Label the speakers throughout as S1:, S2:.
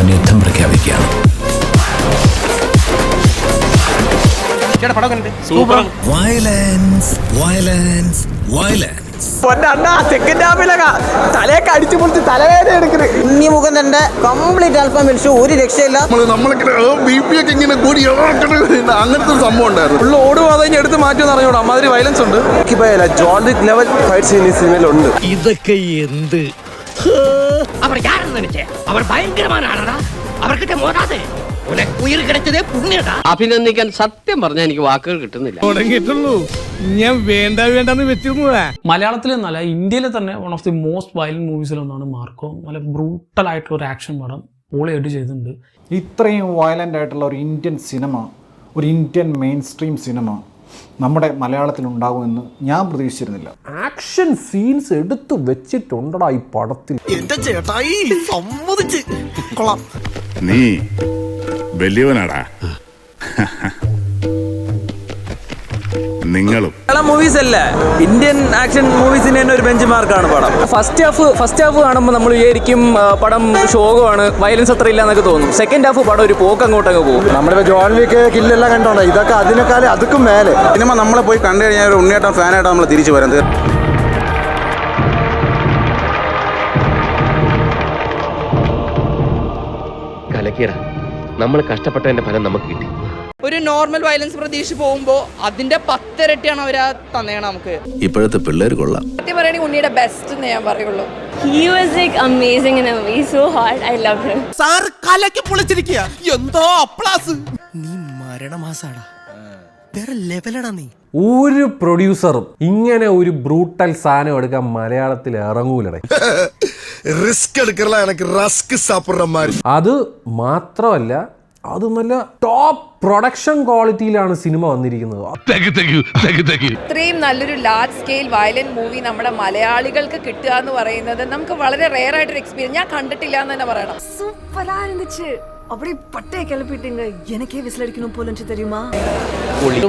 S1: അവൻ യുദ്ധം പ്രഖ്യാപിക്കുകയാണ്. Violence violence violence.
S2: ഉണ്ണിമുഖന്റെ കംപ്ലീറ്റ് അൽഫാം മിൽഷു ഒരു രക്ഷയില്ല.
S3: അങ്ങനത്തെ ഒരു സംഭവം ഉണ്ടായിരുന്നു.
S4: ഓടുവാതെ എടുത്ത് മാറ്റുമെന്ന് അറിഞ്ഞോളൂ. അമ്മാതിരി വയലൻസ് ഉണ്ട്.
S3: ജോൺ വിക് ലെവൽ ഫൈറ്റ് സീൻ ഈ സിനിമയിലുണ്ട്.
S1: ഇതൊക്കെ എന്ത്
S5: അവർ யாருன்னு நினைச்சே അവർ ഭയങ്കരമാനാണടാ അവർക്കിട്ട് മോതാതെ ഉയർ കിടച്ചതേ പുണ്യടാ.
S6: അഭിനന്ദിക്കാൻ സത്യം പറഞ്ഞാൽ എനിക്ക് വാക്കുകൾ കിട്ടുന്നില്ല.
S4: തുടങ്ങിയിട്ടുള്ളൂ. ഞാൻ വേണ്ടെന്ന് വെച്ചിരുന്നതാ.
S7: മലയാളത്തിൽ എന്നല്ല, ഇന്ത്യയിലെ തന്നെ one of the most violent മൂവീസിലൊന്നാണ് മാർക്കോ. നല്ല ബ്രൂട്ടൽ ആയിട്ടുള്ള ഒരു ആക്ഷൻ പടം പൊളിയായിട്ട് ചെയ്തിട്ടുണ്ട്.
S8: ഇത്രയും വയലൻ്റ് ആയിട്ടുള്ള ഒരു ഇന്ത്യൻ സിനിമ, ഒരു ഇന്ത്യൻ മെയിൻ സ്ട്രീം സിനിമ നമ്മുടെ മലയാളത്തിൽ ഉണ്ടാകുമെന്ന് ഞാൻ പ്രതീക്ഷിച്ചിരുന്നില്ല.
S9: ആക്ഷൻ സീൻസ് എടുത്തു വെച്ചിട്ടുണ്ടടാ ഈ പടത്തിൽ.
S3: എന്റെ ചേട്ടായി സമ്മതിച്ച് കൊള്ളാം.
S10: നീ വലിയവനാടാ. നിങ്ങളും
S4: മൂവീസ് അല്ല, ഇന്ത്യൻ ആക്ഷൻ മൂവീസിന് തന്നെ ഒരു ബെഞ്ച് മാർക്കാണ് പടം. ഫസ്റ്റ് ഹാഫ് കാണുമ്പോൾ നമ്മൾ വിചാരിക്കും പടം ശോകമാണ്, വയലൻസ് അത്ര ഇല്ല എന്നൊക്കെ തോന്നും. സെക്കൻഡ് ഹാഫ് പടം ഒരു പോക്ക് അങ്ങോട്ടങ്ങ് പോകും.
S3: നമ്മുടെ ജോൺ വിക്ക് കില്ലെല്ലാം കണ്ടോണ്ടോ, ഇതൊക്കെ അതിനേക്കാളും അതുക്കും മേലെ.
S4: സിനിമ നമ്മളെ പോയി കണ്ടു കഴിഞ്ഞാൽ ഒരു ഉണ്ണിയേട്ടൻ ഫാനായിട്ട് നമ്മൾ തിരിച്ചു വരുന്നത്.
S6: കലക്കിയട, നമ്മൾ കഷ്ടപ്പെട്ടതിന്റെ ഫലം നമുക്ക് കിട്ടി.
S2: ഒരു നോർമൽ വയലൻസ് പ്രതീക്ഷിച്ച് പോകുമ്പോ അതിന്റെ 10 ഇരട്ടിയാണ് അവരാ തന്നേണം നമുക്ക്.
S1: ഇപ്പോഴത്തെ പിള്ളേർ കൊള്ളാം.
S2: സത്യം പറയുകയാണെങ്കിൽ ഉണ്ണിയുടെ ബെസ്റ്റ് എന്ന് ഞാൻ പറയുള്ളൂ.
S11: He was like amazing in a movie, so hard. I loved him.
S3: Sir കലക്കി പൊളിച്ചിരിക്കുക. എന്തോ അപ്ലാസ്. നീ മരണമാസാടാ, വേറെ ലെവലടാ നീ.
S9: ഒരു പ്രൊഡ്യൂസറും ഇങ്ങനെ ഒരു ബ്രൂട്ടൽ സാധനം എടുക്കാൻ മലയാളത്തിൽ ഇറങ്ങൂലടേ.
S3: റിസ്ക് എടുക്കല എനിക്ക് റസ്ക് സാപ്പിടന്മാര്.
S9: അത് മാത്രമല്ല, അത് നല്ല ടോപ്പ് പ്രൊഡക്ഷൻ ക്വാളിറ്റിയിലാണ് സിനിമ വന്നിരിക്കുന്നത്.
S2: ഇത്രയും നല്ലൊരു ലാർജ് സ്കെയിൽ വയലന്റ് മൂവി നമ്മുടെ മലയാളികൾക്ക് കിട്ടുക എന്ന് പറയുന്നത് നമുക്ക് വളരെ റെയർ ആയിട്ടൊരു എക്സ്പീരിയൻസ്. ഞാൻ കണ്ടിട്ടില്ല എന്ന് തന്നെ പറയണം.
S11: സൂപ്പറാ ഇരുந்துச்சு. அப்படியே பட்டைய கிளப்பிட்டீங்க. எனக்கே விசில் அடிக்கணும் போலன்னு தெரியுமா?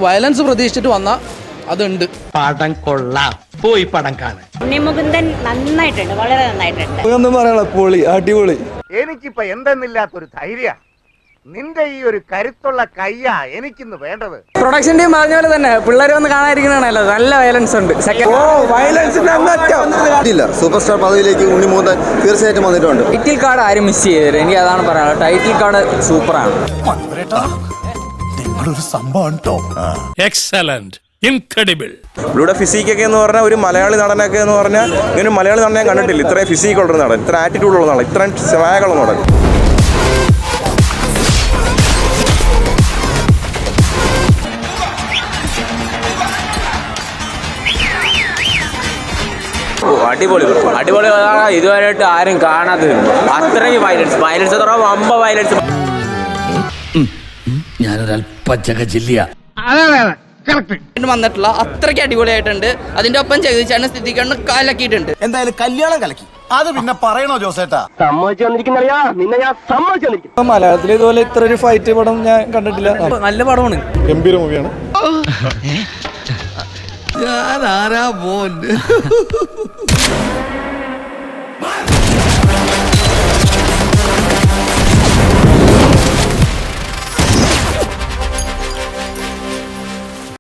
S4: വയലൻസ് പ്രതീക്ഷിച്ചിട്ട് വന്ന അതുണ്ട്.
S5: പടം കൊള്ളാം, പോയി പടം കാണാൻ.
S11: ഉണ്ണിമുകുന്ദൻ നന്നായിട്ടുണ്ട്, വളരെ നന്നായിട്ടുണ്ട്.
S3: ഒന്നും പറയണ, പൊളി, അടിപൊളി.
S5: എനിക്കിപ്പോ എന്തെന്നില്ലാത്തൊരു ധൈര്യ, നിന്റെ ഈ ഒരു കരുത്തുള്ള കയ്യാ എനിക്കിന്ന് വേണ്ടത്.
S4: പ്രൊഡക്ഷൻ ടീം പറഞ്ഞ പോലെ തന്നെ പിള്ളേർ വന്ന് കാണാതിരിക്കണല്ലോ, നല്ല വയലൻസ് ഉണ്ട്.
S3: സൂപ്പർ സ്റ്റാർ പദവിയിലേക്ക് ഉണ്ണിമുകുന്ദൻ തീർച്ചയായിട്ടും വന്നിട്ടുണ്ട്.
S4: ടൈറ്റിൽ കാർഡ് ആരും മിസ് ചെയ്തത്, എനിക്ക് അതാണ് പറയാനുള്ളത്. ടൈറ്റിൽ കാർഡ് സൂപ്പറാണ്.
S3: നിങ്ങളൊരു സംഭവം കേട്ടോ.
S1: Excellent, incredible.
S4: ഇവിടെ ഫിസിക്കൊക്കെ എന്ന് പറഞ്ഞാൽ ഒരു മലയാളി നടനൊക്കെ എന്ന് പറഞ്ഞാൽ ഇങ്ങനെ മലയാളി നടനെ ഞാൻ കണ്ടിട്ടില്ല. ഇത്രയും ഫിസിക്കുള്ള നടൻ, ഇത്ര ആറ്റിറ്റ്യൂഡ് ഉള്ള നടൻ, ഇത്രയും സ്വാഗുള്ള നടൻ. അടിപൊളി അടിപൊളി. ഇതുവരെയായിട്ട് ആരും കാണാത്തത് അത്രയും വയലൻസ് അത്ര വമ്പ വയലൻസ്.
S1: ഞാനൊരൽപ്പച്ചക
S2: വന്നിട്ടുള്ള അത്രയ്ക്ക് അടിപൊളിയായിട്ടുണ്ട്. അതിന്റെ ഒപ്പം ചെയ്തിച്ചാണ് സ്ഥിതിക്കൊണ്ട് കലക്കിയിട്ടുണ്ട്.
S3: എന്തായാലും കല്യാണം കലക്കി. അത് പിന്നെ പറയണോ ജോസേട്ടാ?
S6: സമ്മതിച്ചു വന്നിരിക്കുന്നറിയാ, നിന്നെ ഞാൻ സമ്മതിച്ചു വന്നിരിക്കുന്നു.
S4: മലയാളത്തിൽ ഇതുപോലെ ഇത്ര ഒരു ഫൈറ്റ് പടം ഞാൻ കണ്ടിട്ടില്ല. നല്ല പടമാണ്,
S3: ഗംഭീര മൂവിയാണ്.
S1: ഞാൻ ആരാ മോൻ.